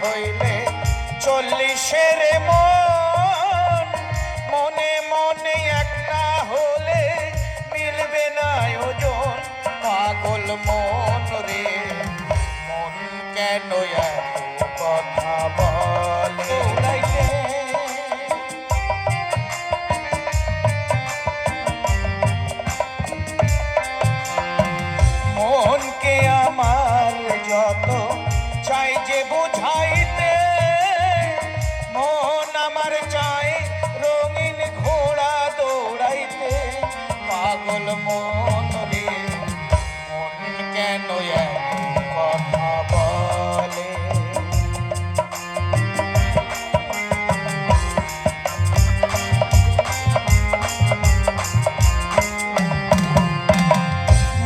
হইলে 40-এর মন, মনে মনে এক না হলে মিলবে না ওজন। পাগল মন রে, মন কেন এত কথা বলে? মনকে আমার যত চাই যে বুঝাইতে, মন আমার চাই রঙিন ঘোড়া দৌড়াইতে। পাগল মন রে, মন কেন এত কথা বলে?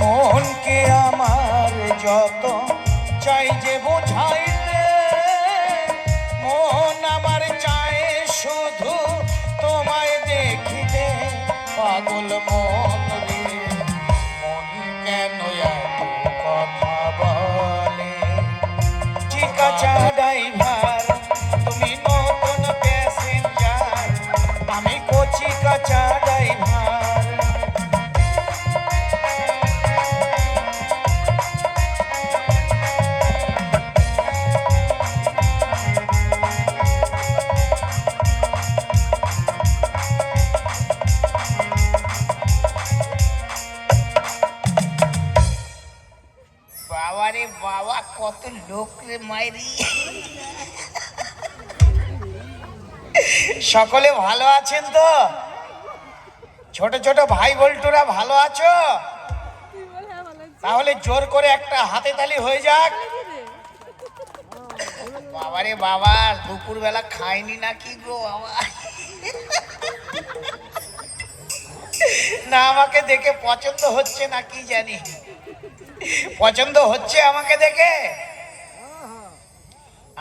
মনকে আমার যত চাই যে বোঝাইতে, মন আমার চায় শুধু তোমায় দেখিতে। পাগল মন রে, মন কেন এত কথা বলে? চিকাচা ড্রাইভার, তুমি নতুন প্যাসেঞ্জার, আমি কচি কাঁচা ড্রাইভার। বাবারে বাবা, কত লোক রে মাইরি। সকলে ভালো আছেন তো? ছোট ছোট ভাই বল্টুরা ভালো আছো? তাহলে জোর করে একটা হাতে তালি হয়ে যাক। বাবারে বাবা, দুপুর বেলা খাইনি নাকি গো বাবা? না, আমাকে দেখে পছন্দ হচ্ছে না কি জানি। পছন্দ হচ্ছে আমাকে দেখে?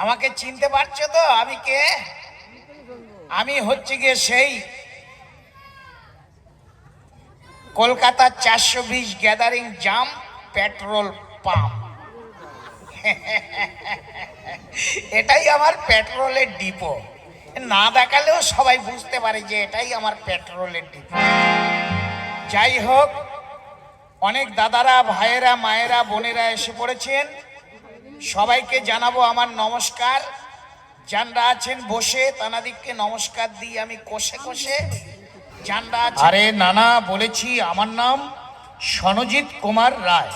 আমাকে চিনতে পারছো তো আমি কে? আমি হচ্ছে গিয়ে সেই কলকাতা 420 গ্যাদারিং জাম পেট্রোল পাম্প। এটাই আমার পেট্রোলের ডিপো। না দেখালেও সবাই বুঝতে পারে যে এটাই আমার পেট্রোলের ডিপো। যাই হোক, অনেক দাদারা, ভাইয়েরা, মায়েরা, বোনেরা এসে পড়েছেন। সবাইকে জানাবো আমার নমস্কার। যানরা আছেন বসে তানাদিককে নমস্কার দিই আমি কষে কষে। যানরা আছেন, আরে নানা বলেছি আমার নাম সনজিৎ কুমার রায়।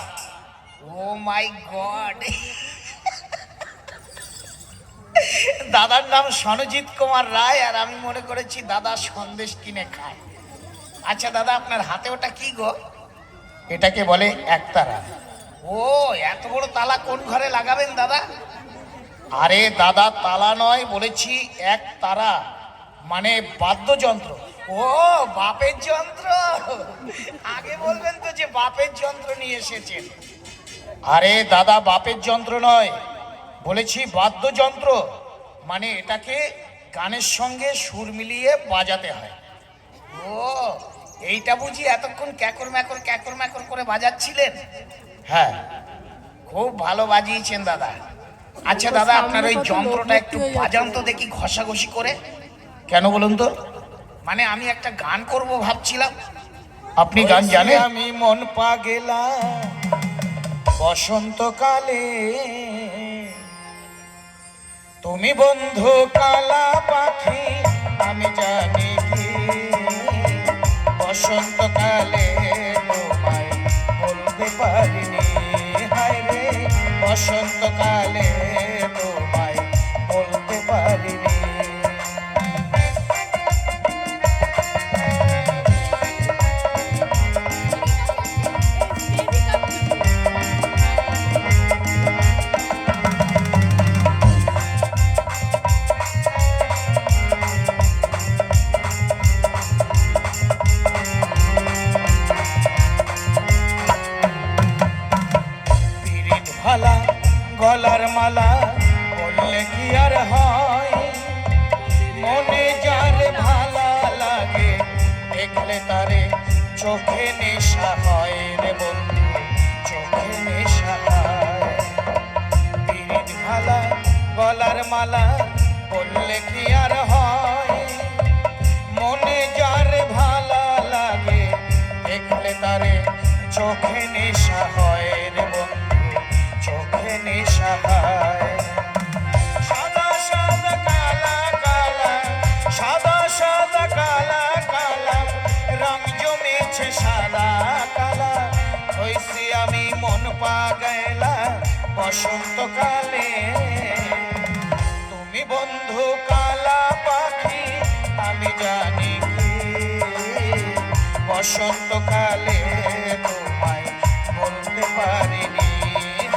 ও মাই গড, দাদার নাম সনজিৎ কুমার রায় আর আমি মনে করেছি দাদা সন্দেশ কিনে খায়। আচ্ছা দাদা, আপনার হাতে ওটা কি গো? এটাকে বলে একতারা। ও, এত বড় তালা কোন ঘরে লাগাবেন দাদা? আরে দাদা, তালা নয়, বলেছি এক তারা, মানে বাদ্যযন্ত্র। ও, বাপের যন্ত্র। আগে বলবেন তো যে বাপের যন্ত্র নিয়ে এসেছেন। আরে দাদা, বাপের যন্ত্র নয়, বলেছি বাদ্যযন্ত্র, মানে এটাকে গানের সঙ্গে সুর মিলিয়ে বাজাতে হয়। ও, এইটা বুঝি এতক্ষণ ক্যাকর ম্যাকর করে বাজাচ্ছিলেন? হ্যাঁ, খুব ভালো বাজিয়েছেন দাদা। আচ্ছা দাদা, আপনার ওই যন্ত্রটা একটু বাজান তো দেখি, ঘষাঘষি করে। কেন বলুন তো? মানে আমি একটা গান করব ভাবছিলাম। আপনি গান জানেন? আমি মন পা গেলাম বসন্তকালে, তুমি বন্ধু কালা পাখি, আমি জানি কি বসন্তকালে তোমায় বলতে পারিনি। হায় রে, বসন্তকালে তোমায় বলতে পারিনি। গলার মালা বললে কি আর হয়, মনে যার ভালা লাগে দেখলে তারে চোখে নেশা হয় রে বন্ধু, চোখে নেশা হয়। পিরিত ভালা গলার মালা বললে কি আর হয়, মনে যার ভালা লাগে দেখলে তারে চোখে নেশা হয় রে বন্ধু, চোখে নেশা হয়। সাদা সাদা কালা কালা, সাদা সাদা কালা কালা, রং জমেছে সাদা কালা, হইছি আমি মন পাগলা বসন্তকালে। তুমি বন্ধু কালা পাখি আমি জানি কি, বসন্তকালে তোমায় বলতে পারিনি,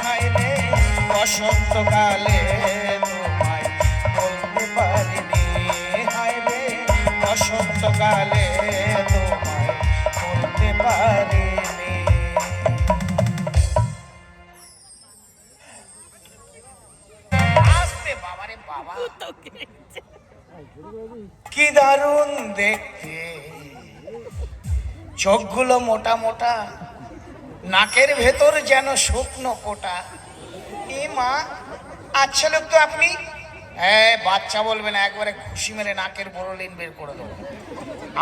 হায় রে বসন্তকালে তোমায় বলতে পারিনি, হায় রে বসন্তকালে তোমায় বলতে পারিনি। আস্তে বাবারে বাবা, কি দারুণ দেখতে, চোখগুলো মোটা মোটা, নাকের ভেতর যেন শুকনো কোটা। এ মা, আচ্ছা লোক তো আপনি। হ্যাঁ, বাচ্চা বলবে না, একবারে খুশি মেরে নাকের বড়লিন বের করে দেবো।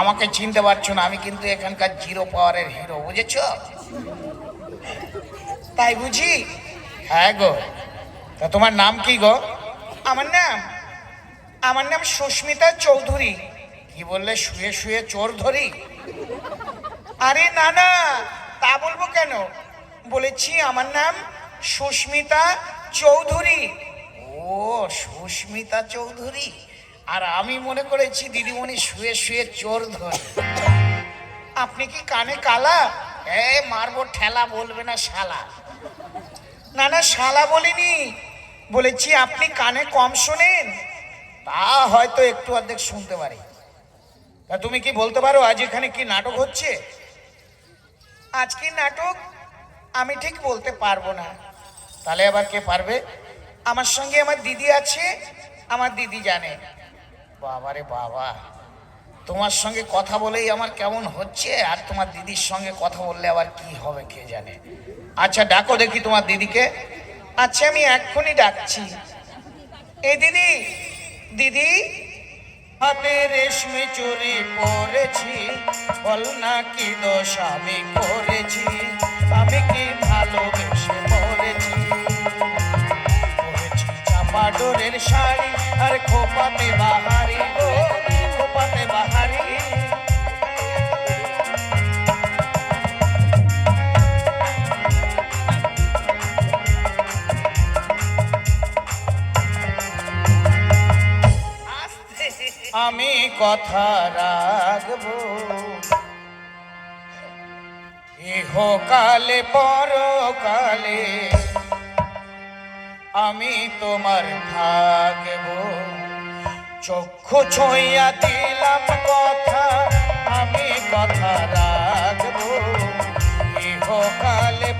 আমাকে চিনতে পারছো না, আমি কিন্তু এখানকার জিরো পাওয়ারের হিরো, বুঝেছ? তাই বুঝি? হ্যাঁ গো। তা তোমার নাম কি গো? আমার নাম সুস্মিতা চৌধুরী। কি বললে, শুয়ে শুয়ে চোর ধরি? আরে না না, তা বলবো কেন, বলেছি আমার নাম সুস্মিতা চৌধুরী। ও সুস্মিতা চৌধুরী, আর আমি মনে করেছি দিদিমণি শুয়ে শুয়ে চোর ধরে। আপনি কি কানে কালা? এ মারবো ঠেলা, বলবে না শালা। না না, শালা বলিনি, বলেছি আপনি কানে কম শোনেন। তা হয়তো একটু অর্ধেক শুনতে পারি। তা তুমি কি বলতে পারো আজ এখানে কি নাটক হচ্ছে? আজকে নাটক আমি ঠিক বলতে পারবো না। তাহলে আবার কে পারবে? আমার সঙ্গে আমার দিদি আছে, আমার দিদি জানে। বাবারে বাবা, তোমার সঙ্গে কথা বলেই আমার কেমন হচ্ছে, আর তোমার দিদির সঙ্গে কথা বললে আবার কি হবে কে জানে। আচ্ছা ডাকো দেখি তোমার দিদিকে। আচ্ছা আমি এক্ষুনি ডাকছি। এই দিদি, দিদি, হাতে রেশমি চুড়ি পরেছি, বল না কি দোষ আমি করেছি, আমি কি ভালোবেসে মরেছি। পরেছি চাপা ডোরের শাড়ি আর খোপাতে বাহারি গো, খোপাতে বাহারি। আমি কথা রাখবো, ইহকালে পরকালে আমি তোমার থাকবো। চক্ষু ছুঁইয়া দিলাম কথা, আমি কথা রাখবো, ইহকালে